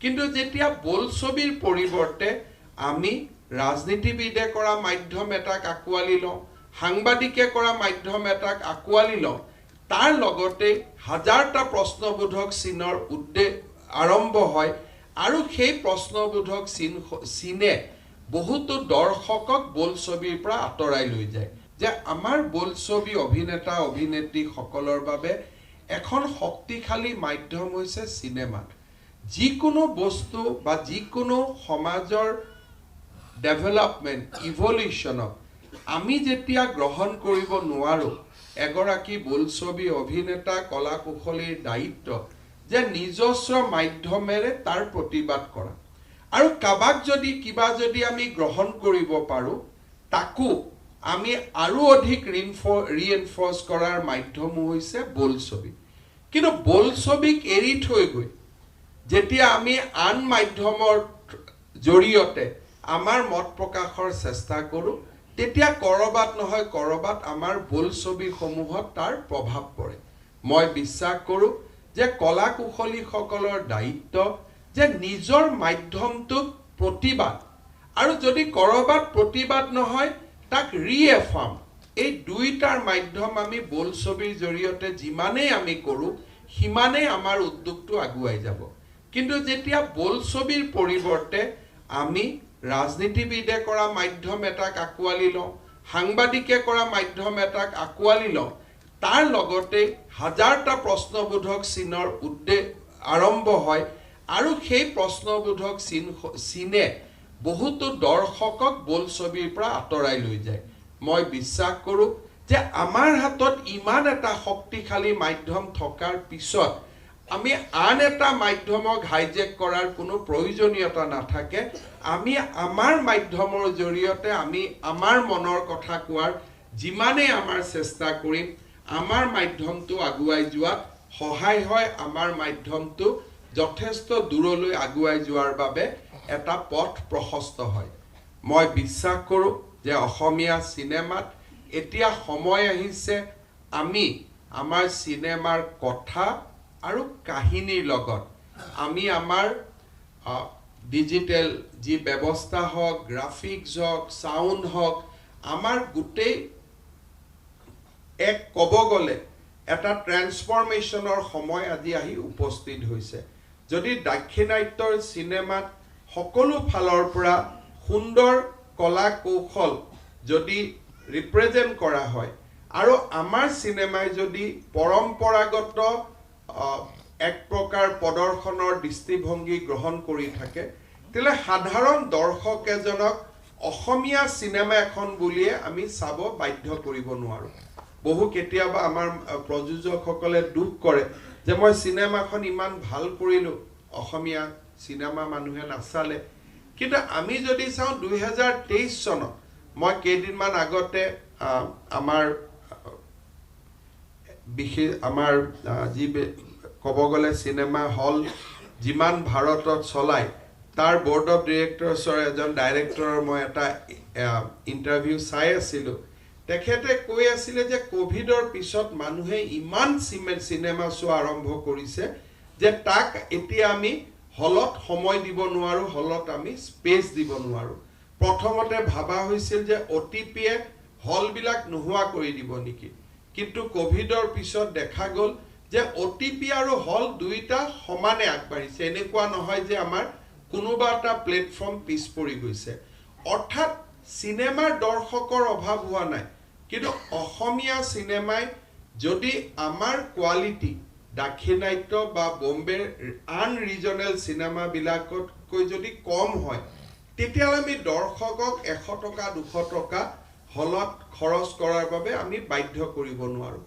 কিন্তু যেতিয়া বোলছবিৰ পৰিৱৰ্তে আমি ৰাজনীতিবিদে কৰা মাধ্যম এটাক আঁকোৱালি লওঁ, সাংবাদিকে কৰা মাধ্যম এটাক আঁকোৱালি লওঁ, তাৰ লগতে হাজাৰটা প্ৰশ্নবোধক চিনৰ আৰম্ভ হয় আৰু সেই প্ৰশ্নবোধক চিনে বহুতো দৰ্শকক বোলছবিৰ পৰা আঁতৰাই লৈ যায়। যে আমাৰ বোলছবি অভিনেতা অভিনেত্ৰীসকলৰ বাবে এখন শক্তিশালী মাধ্যম হৈছে চিনেমা। যিকোনো বস্তু বা যিকোনো সমাজৰ ডেভেলপমেণ্ট ইভলিউশ্যনক আমি যেতিয়া গ্ৰহণ কৰিব নোৱাৰোঁ, এগৰাকী বোলছবি অভিনেতা কলা কুশলীৰ দায়িত্ব যে নিজস্ব মাধ্যমেৰে তাৰ প্ৰতিবাদ কৰা আৰু কাবাক যদি কিবা যদি আমি গ্ৰহণ কৰিব পাৰোঁ, তাকো আমি আৰু অধিক ৰিএনফৰ্চ কৰাৰ মাধ্যমো হৈছে বোলছবি। কিন্তু বোলছবিক এৰি থৈ গৈ যেতিয়া আমি আন মাধ্যমৰ জৰিয়তে আমাৰ মত প্ৰকাশৰ চেষ্টা কৰোঁ, তেতিয়া কৰবাত নহয় কৰবাত আমাৰ বোলছবিসমূহত তাৰ প্ৰভাৱ পৰে। মই বিশ্বাস কৰোঁ যে কলা কুশলীসকলৰ দায়িত্ব যে নিজৰ মাধ্যমটোক প্ৰতিবাদ আৰু যদি কৰবাত প্ৰতিবাদ নহয় তাক ৰিএফাৰ্ম, এই দুইটাৰ মাধ্যম আমি বোলছবিৰ জৰিয়তে যিমানেই আমি কৰোঁ সিমানেই আমাৰ উদ্যোগটো আগুৱাই যাব। কিন্তু যেতিয়া বোলছবিৰ পৰিৱৰ্তে আমি ৰাজনীতিবিদে কৰা মাধ্যম এটাক আঁকোৱালি লওঁ, সাংবাদিকে কৰা মাধ্যম এটাক আঁকোৱালি লওঁ, তাৰ লগতে হাজাৰটা প্ৰশ্নবোধক চিনৰ আৰম্ভ হয় আৰু সেই প্ৰশ্নবোধক চিনে বহুতো দৰ্শকক বোলছবিৰ পৰা আঁতৰাই লৈ যায়। মই বিশ্বাস কৰোঁ যে আমাৰ হাতত ইমান এটা শক্তিশালী মাধ্যম থকাৰ পিছত আমি আন এটা মাধ্যমক হাইজেক কৰাৰ কোনো প্ৰয়োজনীয়তা নাথাকে। আমি আমাৰ মাধ্যমৰ জৰিয়তে আমি আমাৰ মনৰ কথা কোৱাৰ যিমানেই আমাৰ চেষ্টা কৰিম, আমাৰ মাধ্যমটো আগুৱাই যোৱাত সহায় হয়, আমাৰ মাধ্যমটো যথেষ্ট দূৰলৈ আগুৱাই যোৱাৰ বাবে এটা পথ প্ৰশস্ত হয়। মই বিশ্বাস কৰোঁ যে অসমীয়া চিনেমাত এতিয়া সময় আহিছে আমি আমাৰ চিনেমাৰ কথা আৰু কাহিনীৰ লগত আমি আমাৰ ডিজিটেল যি ব্যৱস্থা হওক, গ্ৰাফিক্স হওক, সাউণ্ড হওক, আমাৰ গোটেই এক ক'ব গ'লে এটা ট্ৰেন্সফৰ্মেশ্যনৰ সময় আজি আহি উপস্থিত হৈছে। যদি দাক্ষিণাত্যৰ চিনেমাত সকলো ফালৰ পৰা সুন্দৰ কলা কৌশল যদি ৰিপ্ৰেজেণ্ট কৰা হয় আৰু আমাৰ চিনেমাই যদি পৰম্পৰাগত এক প্ৰকাৰ প্ৰদৰ্শনৰ দৃষ্টিভংগী গ্ৰহণ কৰি থাকে, তেতিয়াহ'লে সাধাৰণ দৰ্শক এজনক অসমীয়া চিনেমা এখন বুলিয়ে আমি চাব বাধ্য কৰিব নোৱাৰোঁ। বহু কেতিয়াবা আমাৰ প্ৰযোজকসকলে দুখ কৰে যে মই চিনেমাখন ইমান ভাল কৰিলোঁ, অসমীয়া চিনেমা মানুহে নাচালে। কিন্তু আমি যদি চাওঁ 2023 চনত মই কেইদিনমান আগতে আমাৰ যি ক'ব গ'লে চিনেমা হল যিমান ভাৰতত চলায় তাৰ বৰ্ড অফ ডিৰেক্টৰ্ছৰ এজন ডাইৰেক্টৰৰ মই এটা ইণ্টাৰভিউ চাই আছিলোঁ। তেখেতে কৈ আছিলে যে কোভিডৰ পিছত মানুহে ইমান চিনেমা চোৱা আৰম্ভ কৰিছে যে তাক এতিয়া আমি হলত সময় দিব নোৱাৰোঁ, হলত আমি স্পেচ দিব নোৱাৰোঁ। প্ৰথমতে ভাবা হৈছিল যে OTPয়ে হলবিলাক নোহোৱা কৰি দিব নেকি, কিন্তু কোভিডৰ পিছত দেখা গ'ল যে OTP আৰু হল দুইটা সমানে আগবাঢ়িছে। এনেকুৱা নহয় যে আমাৰ কোনোবা এটা প্লেটফৰ্ম পিছ পৰি গৈছে। অৰ্থাৎ চিনেমাৰ দৰ্শকৰ অভাৱ হোৱা নাই, কিন্তু অসমীয়া চিনেমাই যদি আমাৰ কোৱালিটি দাক্ষিণাত্য বা বম্বেৰ আন ৰিজনেল চিনেমাবিলাকতকৈ যদি কম হয়, তেতিয়াহ'লে আমি দৰ্শকক 100 টকা 200 টকা হলত খৰচ কৰাৰ বাবে আমি বাধ্য কৰিব নোৱাৰোঁ।